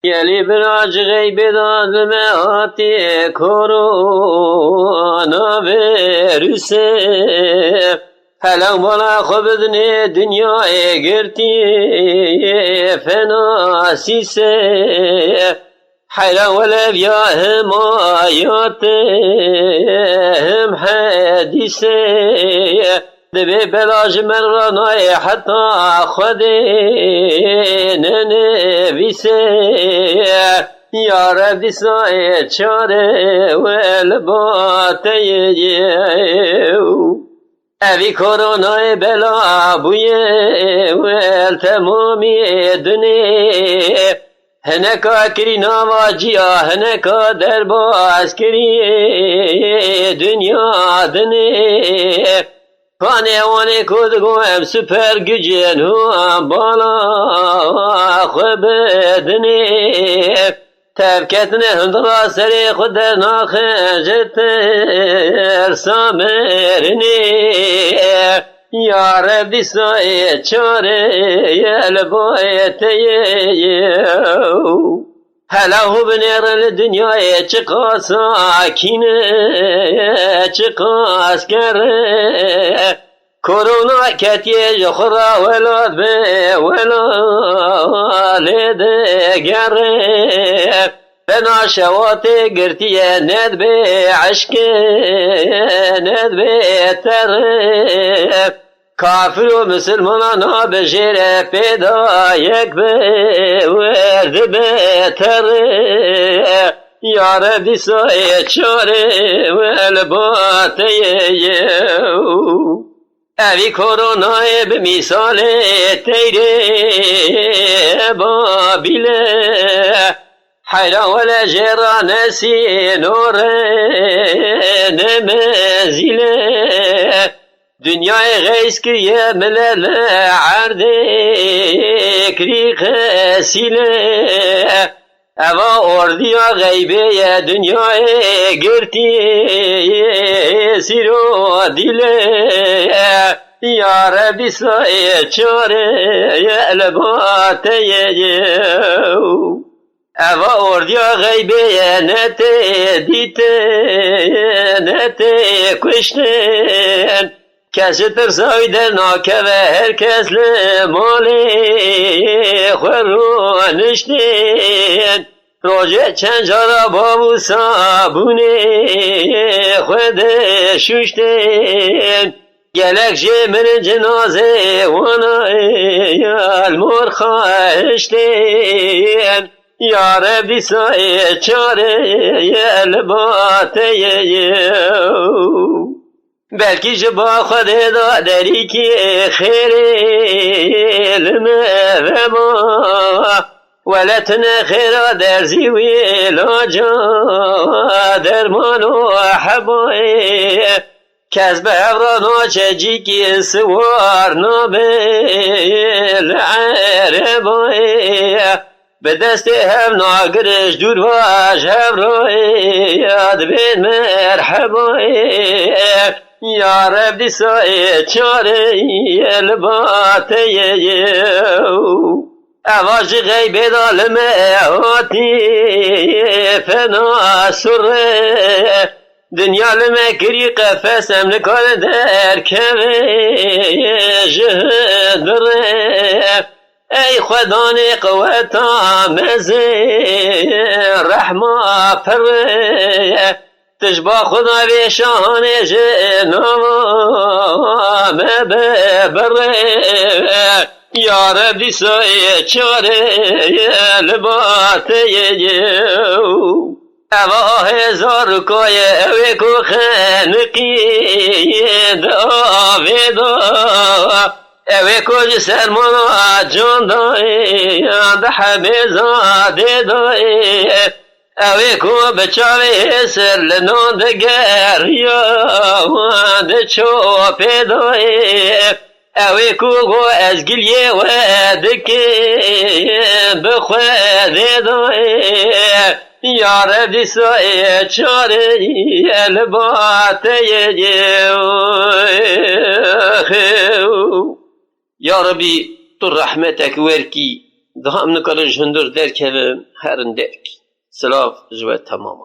یلی براج غیب داد مهاتی کرونا ویروسه هلو بالا خبدنی دنیای گرتی فناسیسه حیلا ولبیا هم آیات هم حدیثه دبی بلاج من رانای حتی خود ننویسه یا رب دیسای چاره والباته اوی کرونای بلا بویه والتمامی دنی هنکا کری نواجیا هنکا درباز کری دنیا دنی پانه وانه کدگو هم سپر گجن هم بالا خوب دنی تبکتنه هندرا سری خود در ناخجت ارسامرنی یا رب دیسای چاره یلبایت هلاو بنیر دنیای چقا ساکینه چقا اسکره کرونا کتیه خورا ولاد به ولاد گره بنا شوات گرتیه ند به عشق ند به تره کافر و مسلمان بجیر پیدا یک به ورد بهتر یا رب دیسای چاره والباته اوی کرونای به مثال تیره بابیله حیرا ولا جرا نسی نور نمزیله دنیای غیس کریه ملل عرده کری خسیله اوا اردیا غیبه دنیای گرتی سیرو دیله یا ربی سای چاره الباته اوا اردیا غیبه نته دیته نته کشتن کسی ترسای در ناکه و هر کس لمالی خورونشتین روژه چند جارا بابو صابونی خود شوشتین گلک جه من جنازه وانا المور خواهشتین یا رب دیسای چاره الباته بلکی جبا خود دادری که خیره لمرما ولتن خیره در زیوی لاجا درمان و حبای کذب افرانو چجی که سوار نابل عربای به دست هم ناگرش دور واش هم روی یاد بین مرحبای یا رب دیسای چاره الباته اواج غیب دالمه آتی فنا سره دنیا لمه کری قفصم نکار در کمه جهدره ای خدا نے قوتا مزه رحمه پر تشبا خدا به شان جنام ببر یا رب دیسای چاره لباته اوا هزار کوی اوی کو خنقی داویدا اوی کج سرمانا جان دای ده حمیزاده دای اوی کو بچاوی سر لنان دگر یا ده چوپی دای اوی کو گو از گلیه و دکی بخواه دای یا رب دیسای چاره الباته یا ربی تو رحمتك ورکی دهم نکاره جهندر درکه هرن درک سلاف جوه تمام